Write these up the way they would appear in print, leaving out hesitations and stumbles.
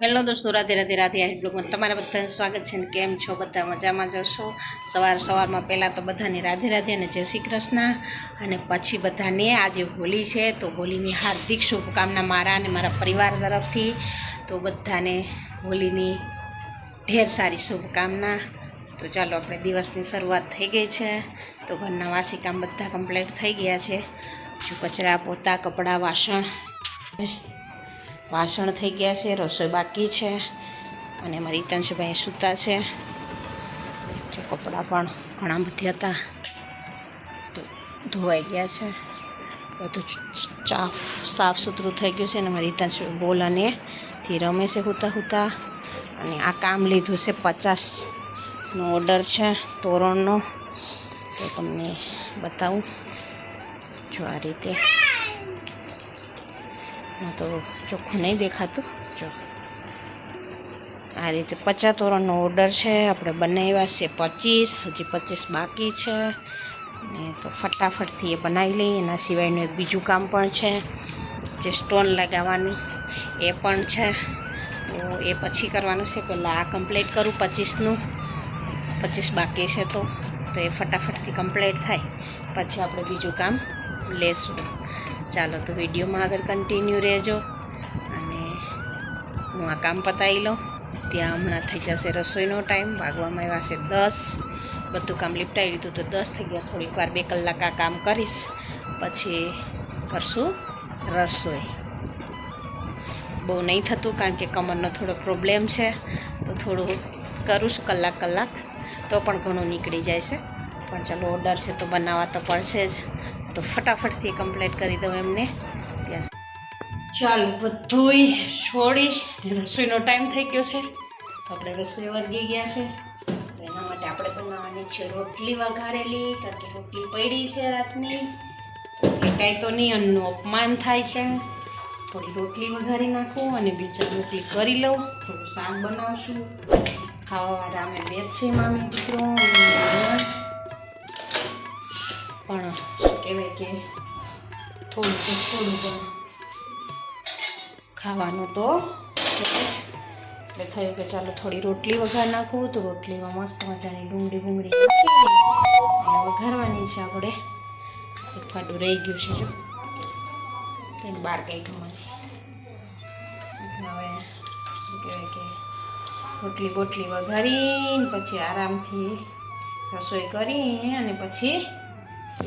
Hello દોસ્તો, રાધે રાધે રાધે. આ બ્લોગમાં તમારા બધાનું સ્વાગત છે. ને કેમ છો? બધા મજામાં જશો? સવારમાં પહેલાં તો બધાને રાધે રાધે અને જય શ્રી કૃષ્ણ. અને પછી બધાને આજે હોળી છે, તો હોળીની હાર્દિક શુભકામના મારા અને મારા પરિવાર તરફથી. તો બધાને હોળીની ઢેર સારી શુભકામના. તો ચાલો, આપણે દિવસની શરૂઆત થઈ ગઈ છે. તો ઘરના વાસી કામ બધા કમ્પ્લીટ થઈ ગયા છે. જો કચરા, પોતા, કપડાં, વાસણ થઈ ગયા છે. રસોઈ બાકી છે. અને મારી હિતાંશુભાઈ સૂતા છે. જો કપડાં પણ ઘણા બધા હતા તો ધોવાઈ ગયા છે. બધું સાફ સુથરું થઈ ગયું છે. અને મારી હિતાંશુ બોલ અને થી રમે છે હુતા. અને આ કામ લીધું છે 50નો ઓર્ડર છે તોરણનો. તો તમને બતાવું. જો આ રીતે તો ચોખ્ખું નહીં દેખાતું. જો આ રીતે 50 તોરણનો ઓર્ડર છે. આપણે બનાવ્યા છે 25, હજી 25 બાકી છે. ને તો ફટાફટથી એ બનાવી લઈએ. એના સિવાયનું એક બીજું કામ પણ છે, જે સ્ટોન લગાવવાનું એ પણ છે. તો એ પછી કરવાનું છે. પહેલાં આ કમ્પ્લીટ કરું 25નું. 25 બાકી છે તો એ ફટાફટથી કમ્પ્લીટ થાય પછી આપણે બીજું કામ લેશું. ચાલો, તો વિડીયોમાં આગળ કન્ટિન્યુ રહેજો. અને હું આ કામ પતાવી લઉં. ત્યાં હમણાં થઈ જશે રસોઈનો ટાઈમ. વાગવામાં આવ્યા છે 10. બધું કામ લીપટાવી લીધું તો 10 થઈ ગયા. થોડીક વાર 2 કલાક આ કામ કરીશ, પછી કરશું રસોઈ. બહુ નહીં થતું, કારણ કે કમરનો થોડો પ્રોબ્લેમ છે. તો થોડું કરું છું કલાક તો પણ ઘણું નીકળી જાય છે. પણ ચાલો, ઓર્ડર છે તો બનાવવા તો પડશે જ. તો ફટાફટથી કમ્પ્લીટ કરી દઉં એમને. ત્યાં ચાલો, બધુંય છોડી રસોઈનો ટાઈમ થઈ ગયો છે. તો આપણે રસોઈ વર્ગી ગયા છે. તો એના માટે આપણે બનાવવાની છે રોટલી વઘારેલી, કારણ કે રોટલી પડી છે રાતની. એટલે કાંઈ તો નહીં, અન્નનું અપમાન થાય છે. થોડી રોટલી વઘારી નાખું અને બીજી રોટલી કરી લઉં. થોડું શાક બનાવશું. ખાવા અમે 2 છે, મામી દીકરો. પણ શું કહેવાય કે થોડું પણ ખાવાનું તો એટલે થયું કે ચાલો થોડી રોટલી વઘાર નાખું. તો રોટલીમાં મસ્ત મજાની ડુંગળી નાખી એટલે વઘારવાની છે આપણે. એક ફાટું રહી ગયું છે, જો તેને બહાર કાઢ્યું. હવે શું કહેવાય કે રોટલી બોટલી વઘારીને પછી આરામથી રસોઈ કરી અને પછી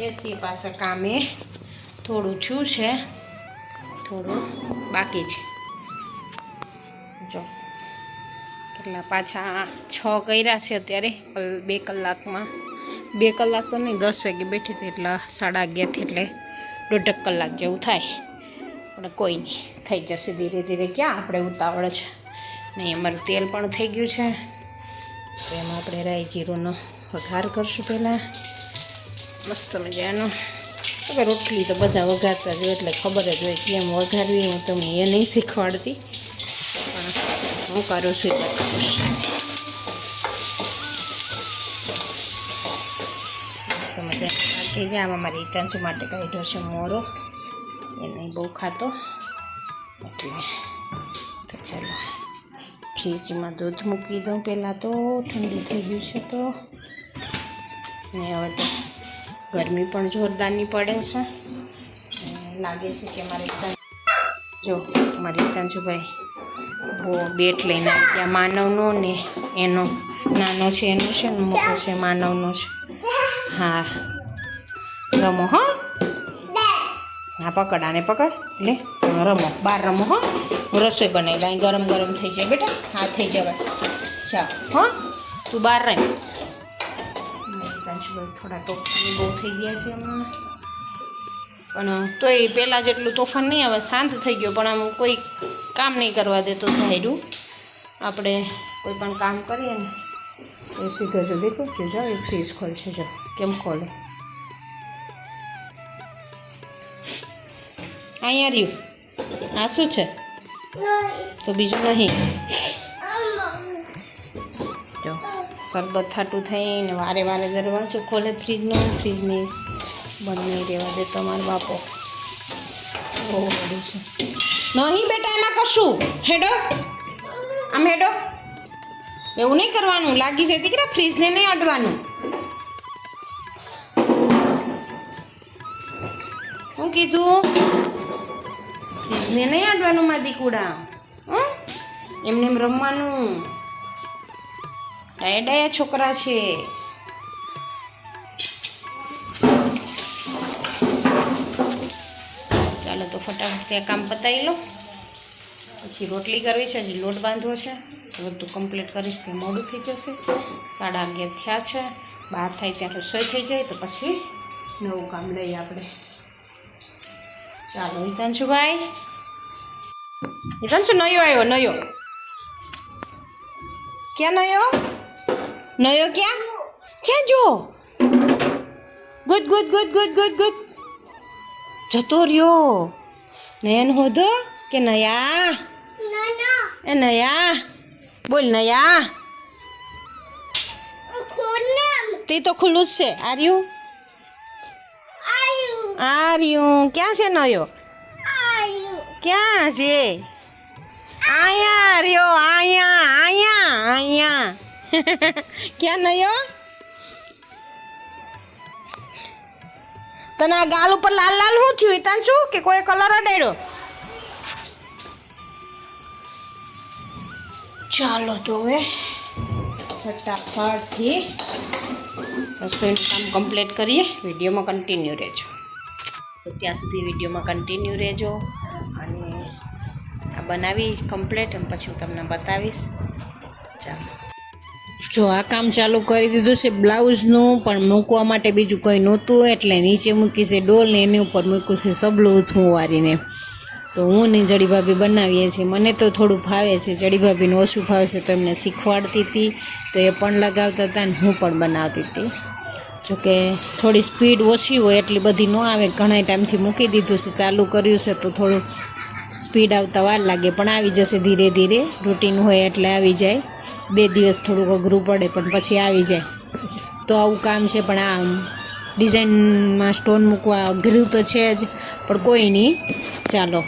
એસી પાસે કામે. થોડું થયું છે, થોડું બાકી છે. જો કેટલા પાછા 6 કર્યા છે અત્યારે. 2 કલાકમાં 2 કલાક તો નહીં, 10 વાગે બેઠી હતી એટલે 11:30 એટલે 1.5 કલાક જેવું થાય. પણ કોઈ નહીં, થઈ જશે ધીરે ધીરે. ક્યાં આપણે ઉતાવળ છે. નહીં, અમારું તેલ પણ થઈ ગયું છે. તો એમાં આપણે રાઈ જીરુંનો વઘાર કરશું પહેલાં મસ્ત મજાનો. હવે રોટલી તો બધા વઘારતા જ હોય એટલે ખબર જ હોય કેમ વઘારવી. હું તમને એ નહીં શીખવાડતી, પણ હું કરું છું એ બતાવીશ. મસ્ત મજા નાખી ગયા. આમાં મારી હિતાંશુ માટે કાઢ્યો છે મોરો. એ નહીં બહુ ખાતો એટલે. તો ચાલો, ફ્રીજમાં દૂધ મૂકી દઉં પહેલાં. તો ઠંડુ થઈ ગયું છે. તો ને હવે તો ગરમી પણ જોરદારની પડે છે. લાગે છે કે મારી હિતાંશુભાઈ બેટ લઈને ત્યાં માનવનો ને એનો નાનો છે, એનો છે ને મોટો છે માનવનો છે. હા, રમો. હા, પકડ આને, પકડ લે, રમો, બહાર રમો. હું રસોઈ બનાવી લાઈ, ગરમ થઈ જાય બેટા. હા, થઈ જવાય. ચાલ, તું બહાર રમ. થોડા તોફાની બહુ થઈ ગયા છે હમણાં, પણ તોય પહેલાં જેટલું તોફાન નહીં. હવે શાંત થઈ ગયો, પણ આમ કોઈ કામ નહીં કરવા દેતો. ધાર્યું આપણે કોઈ પણ કામ કરીએ ને તો સીધો જો દેખો કે જાઓ એ ફ્રીજ ખોલશે. જો કેમ ખોલે. અહીંયા રહ્યું. આ શું છે? તો બીજું નહીં. જો શરબત થાટું થઈને વારે દરવાજો ખોલે ફ્રીજનો. ફ્રીજની બંધ નહીં રહેવા દે તમારો બાપો. બહુ બધું છે. નહીં બેટા, એમાં કશું હેડો. આમ હેડો. એવું નહીં કરવાનું, લાગી છે દીકરા, ફ્રીજને નહીં અડવાનું. શું કીધું? ફ્રીજને નહીં અડવાનું માં દીકુડા. એમને એમ રમવાનું. ડાયા ડાયા છોકરા છે. ચાલો તો ફટાફટ ત્યાં કામ પતાવી લો. પછી રોટલી કરવી છે, હજી લોટ બાંધવો છે. બધું કમ્પ્લીટ કરીશ ત્યાં મોડું થઈ જશે. 11:30 થયા છે. 12 થાય ત્યાં રસોઈ થઈ જાય તો પછી નવું કામ લઈએ આપણે. ચાલો હિતાંશુભાઈ, હિતાંશુ નયો આવ્યો. નયો ક્યાં? નયો ક્યાં? ક્યાં જો? Good good good good good good. જતો રહ્યો. નયન હોધો કે નયા? એ નયા બોલ. નયા તે તો ખુલ્લું જ છે. આર્યું ક્યાં છે નયો? ક્યાં છે? આયા રહ્યો. આયા ક્યાં નયો? તને આ ગાલ ઉપર લાલ લાલ શું થયું હિતાંશુ? કે કોઈ કલર અડાડ્યો? ચાલો તો હવે ફટાફટથી રસોઈનું કામ કમ્પ્લીટ કરીએ. વિડીયોમાં કન્ટિન્યુ રહેજો. તો ત્યાં સુધી વિડીયોમાં કન્ટિન્યુ રહેજો. અને આ બનાવી કમ્પ્લીટ અને પછી હું તમને બતાવીશ. ચાલો જો આ કામ ચાલુ કરી દીધું છે બ્લાઉઝનું, પણ મૂકવા માટે બીજું કંઈ નહોતું એટલે નીચે મૂકી છે ડોલ ને એની ઉપર મૂક્યું છે સબલું ઉથમું વારીને. તો હું ને જડી ભાભી બનાવીએ છીએ. મને તો થોડું ફાવે છે, જડી ભાભીને ઓછું ફાવે છે તો એમને શીખવાડતી હતી. તો એ પણ લગાવતા હતા ને હું પણ બનાવતી હતી. જોકે થોડી સ્પીડ ઓછી હોય એટલી બધી ન આવે. ઘણા ટાઈમથી મૂકી દીધું છે, ચાલુ કર્યું છે તો થોડું સ્પીડ આવતા વાર લાગે, પણ આવી જશે ધીરે ધીરે. રૂટીન હોય એટલે આવી જાય. 2 દિવસ થોડુંક અઘરું પડે પણ પછી આવી જાય. તો આવું કામ છે. પણ આ ડિઝાઇનમાં સ્ટોન મૂકવા અઘરું તો છે જ, પણ કોઈ નહીં. ચાલો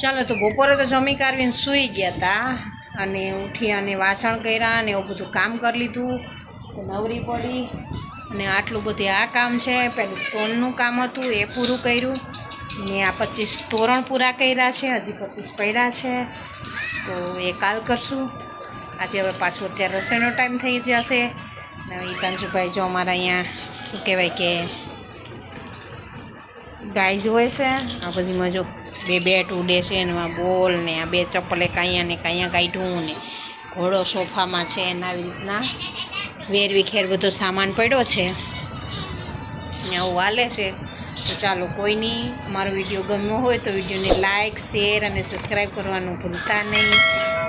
ચાલો તો બપોરે તો જમી કાઢીને સૂઈ ગયા હતા અને ઉઠી અને વાસણ કર્યા અને એવું બધું કામ કરી લીધું. તો નવરી પડી અને આટલું બધું આ કામ છે. પેલું સ્ટોનનું કામ હતું એ પૂરું કર્યું ને આ 25 તોરણ પૂરા કર્યા છે. હજી 25 પડ્યા છે તો એ કાલ કરશું. આજે હવે પાછું અત્યારે રસોઈનો ટાઈમ થઈ જશે. ને હિતાંશુભાઈ જો અમારા અહીંયા શું કહેવાય કે ગાય હોય છે. આ બધીમાં જો 2 બેટ ઉડે છે ને આ બોલ ને આ 2 ચપ્પલે કાંયા ને કાંયા કાઢ્યું ને ઘોડો સોફામાં છે ને આવી રીતના વેરવી ખેર બધો સામાન પડ્યો છે ને આવું હાલે છે. તો ચાલો કોઈ નહીં, અમારો વિડીયો ગમ્યો હોય તો વિડીયોને લાઇક શેર અને સબસ્ક્રાઈબ કરવાનું ભૂલતા નહીં.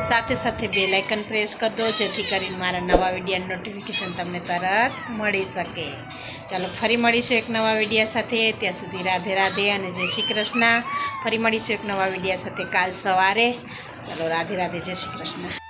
સાથે સાથે બેલ આઇકન પ્રેસ કરી દો જેથી કરીને મારા નવા વિડીયોની નોટિફિકેશન તમને તરત મળી શકે. ચાલો ફરી મળીશું એક નવા વિડીયો સાથે. ત્યાં સુધી રાધે રાધે અને જય શ્રી કૃષ્ણ. ફરી મળીશું એક નવા વિડીયો સાથે કાલ સવારે. ચાલો રાધે રાધે, જય શ્રી કૃષ્ણ.